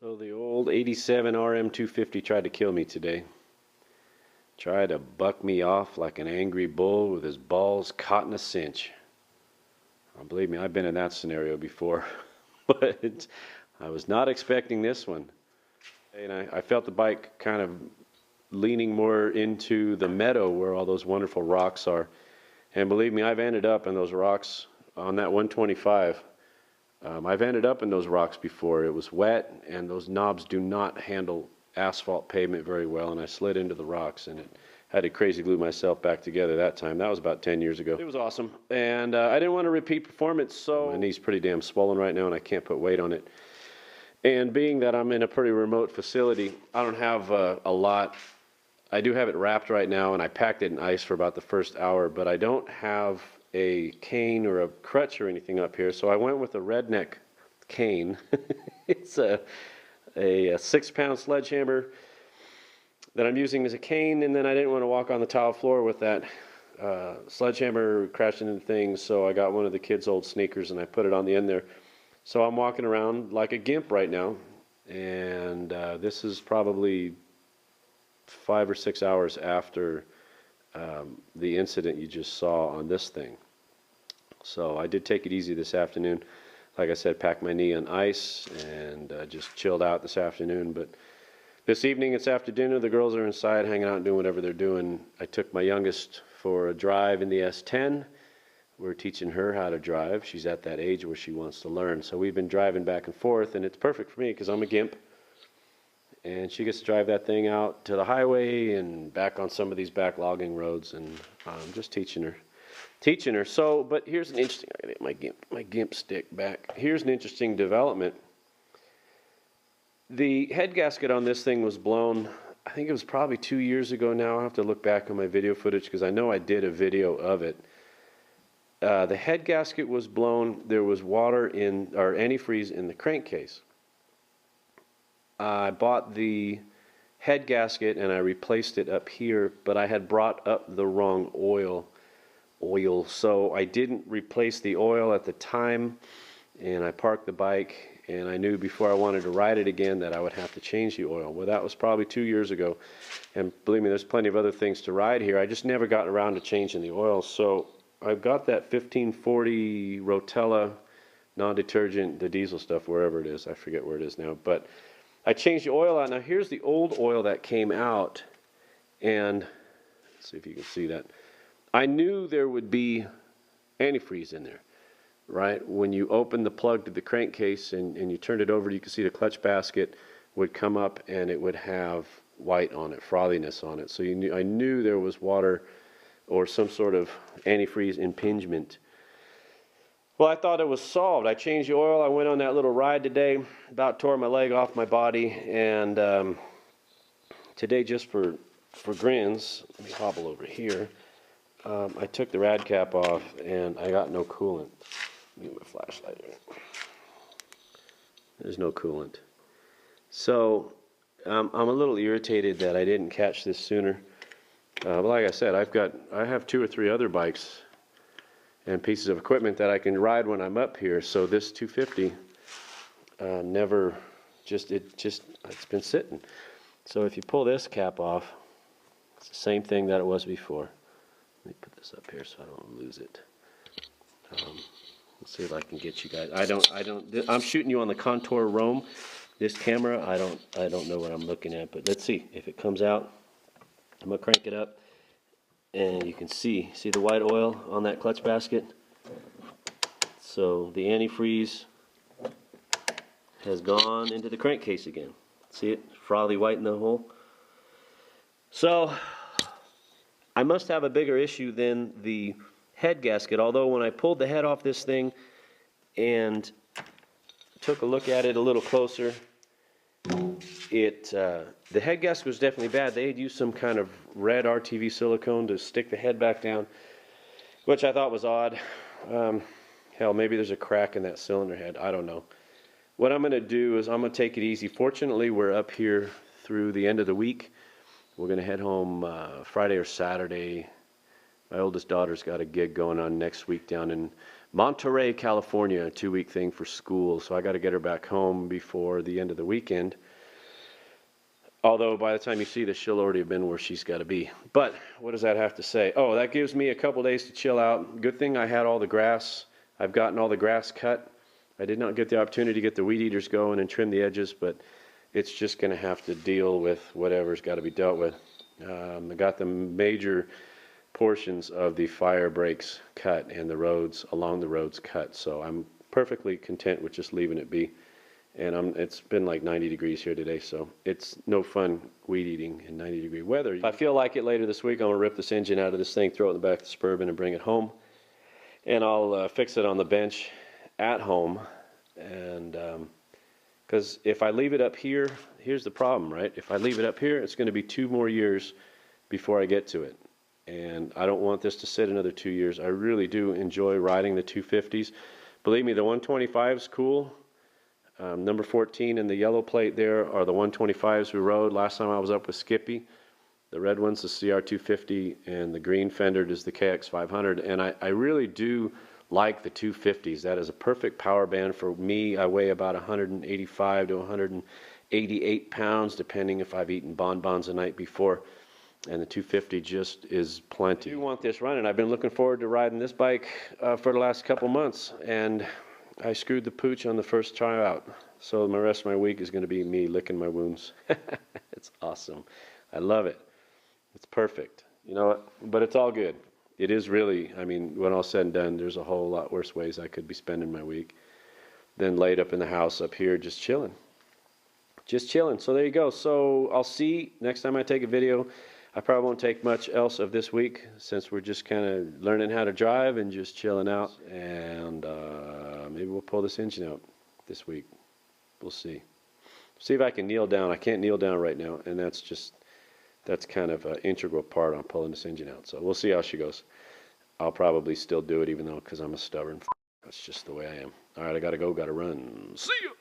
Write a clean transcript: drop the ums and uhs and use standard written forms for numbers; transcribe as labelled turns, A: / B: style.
A: So the old 87 RM250 tried to kill me today. Tried to buck me off like an angry bull with his balls caught in a cinch. Believe me, I've been in that scenario before, but I was not expecting this one. And I felt the bike kind of leaning more into the meadow where all those wonderful rocks are. And believe me, I've ended up in those rocks on that 125. I've ended up in those rocks before. It was wet, and those knobs do not handle asphalt pavement very well, and I slid into the rocks, and it had to crazy glue myself back together that time. That was about 10 years ago. It was awesome, and I didn't want to repeat performance, so my knee's pretty damn swollen right now, and I can't put weight on it. And being that I'm in a pretty remote facility, I don't have a lot. I do have it wrapped right now, and I packed it in ice for about the first hour, but I don't have a cane or a crutch or anything up here, so I went with a redneck cane. It's a 6-pound sledgehammer that I'm using as a cane, and then I didn't want to walk on the tile floor with that sledgehammer crashing into things, so I got one of the kids' old sneakers and I put it on the end there. So I'm walking around like a gimp right now, and this is probably 5 or 6 hours after the incident you just saw on this thing. So I did take it easy this afternoon. Like I said, packed my knee on ice and just chilled out this afternoon. But this evening, it's after dinner. The girls are inside hanging out and doing whatever they're doing. I took my youngest for a drive in the S10. We're teaching her how to drive. She's at that age where she wants to learn. So we've been driving back and forth, and it's perfect for me because I'm a gimp. And she gets to drive that thing out to the highway and back on some of these back logging roads, and I'm just teaching her. So, but here's an interesting, I gotta get my gimp stick back. Here's an interesting development. The head gasket on this thing was blown, I think it was probably 2 years ago now. I'll have to look back on my video footage because I know I did a video of it. The head gasket was blown. There was water in, or antifreeze in the crankcase. I bought the head gasket and I replaced it up here, but I had brought up the wrong oil, so I didn't replace the oil at the time, and I parked the bike, and I knew before I wanted to ride it again that I would have to change the oil. Well, that was probably 2 years ago, and believe me, there's plenty of other things to ride here. I just never got around to changing the oil, so I've got that 1540 Rotella non-detergent, the diesel stuff, wherever it is. I forget where it is now, but I changed the oil out. Now here's the old oil that came out, and let's see if you can see that. I knew there would be antifreeze in there, right? When you open the plug to the crankcase and you turned it over, you could see the clutch basket would come up and it would have white on it, frothiness on it. So I knew there was water or some sort of antifreeze impingement. Well, I thought it was solved. I changed the oil. I went on that little ride today, about tore my leg off my body, and today, just for grins, let me hobble over here. I took the rad cap off and I got no coolant. Let me get my flashlight here. There's no coolant. So I'm a little irritated that I didn't catch this sooner. But like I said, I have 2 or 3 other bikes and pieces of equipment that I can ride when I'm up here. So this 250 it's been sitting. So if you pull this cap off, it's the same thing that it was before. Let me put this up here so I don't lose it. Let's see if I can get you guys. I'm shooting you on the Contour Roam. This camera, I don't know what I'm looking at, but let's see if it comes out. I'm gonna crank it up, and you can see the white oil on that clutch basket. So the antifreeze has gone into the crankcase again. See it, frothy white in the hole. So I must have a bigger issue than the head gasket, although when I pulled the head off this thing and took a look at it a little closer, the head gasket was definitely bad. They had used some kind of red RTV silicone to stick the head back down, which I thought was odd. Hell, maybe there's a crack in that cylinder head. I don't know. What I'm going to do is I'm going to take it easy. Fortunately, we're up here through the end of the week. We're going to head home Friday or Saturday. My oldest daughter's got a gig going on next week down in Monterey, California, a 2-week thing for school. So I got to get her back home before the end of the weekend. Although by the time you see this, she'll already have been where she's got to be. But what does that have to say? Oh, that gives me a couple days to chill out. Good thing I had all the grass. I've gotten all the grass cut. I did not get the opportunity to get the weed eaters going and trim the edges, but it's just going to have to deal with whatever's got to be dealt with. I got the major portions of the fire breaks cut and the roads, along the roads cut. So I'm perfectly content with just leaving it be. And it's been like 90 degrees here today, so it's no fun weed eating in 90-degree weather. If I feel like it later this week, I'm going to rip this engine out of this thing, throw it in the back of the Suburban and bring it home. And I'll fix it on the bench at home. And because if I leave it up here, here's the problem, right? If I leave it up here, it's going to be 2 more years before I get to it. And I don't want this to sit another 2 years. I really do enjoy riding the 250s. Believe me, the 125 is cool. Number 14 and the yellow plate there are the 125s we rode last time I was up with Skippy. The red one's the CR250 and the green fendered is the KX500. And I really do like the 250s. That is a perfect power band for me. I weigh about 185 to 188 pounds depending if I've eaten bonbons the night before. And the 250 just is plenty. I do want this running. I've been looking forward to riding this bike for the last couple months. And I screwed the pooch on the first try out, so the rest of my week is going to be me licking my wounds. It's awesome. I love it. It's perfect. You know what? But it's all good. It is really, I mean, when all's said and done, there's a whole lot worse ways I could be spending my week than laid up in the house up here just chilling. Just chilling. So there you go. So I'll see next time I take a video. I probably won't take much else of this week since we're just kind of learning how to drive and just chilling out. And maybe we'll pull this engine out this week. We'll see. See if I can kneel down. I can't kneel down right now, and that's kind of an integral part on pulling this engine out. So we'll see how she goes. I'll probably still do it even though because I'm a stubborn. That's just the way I am. All right, I got to go. Got to run. See ya.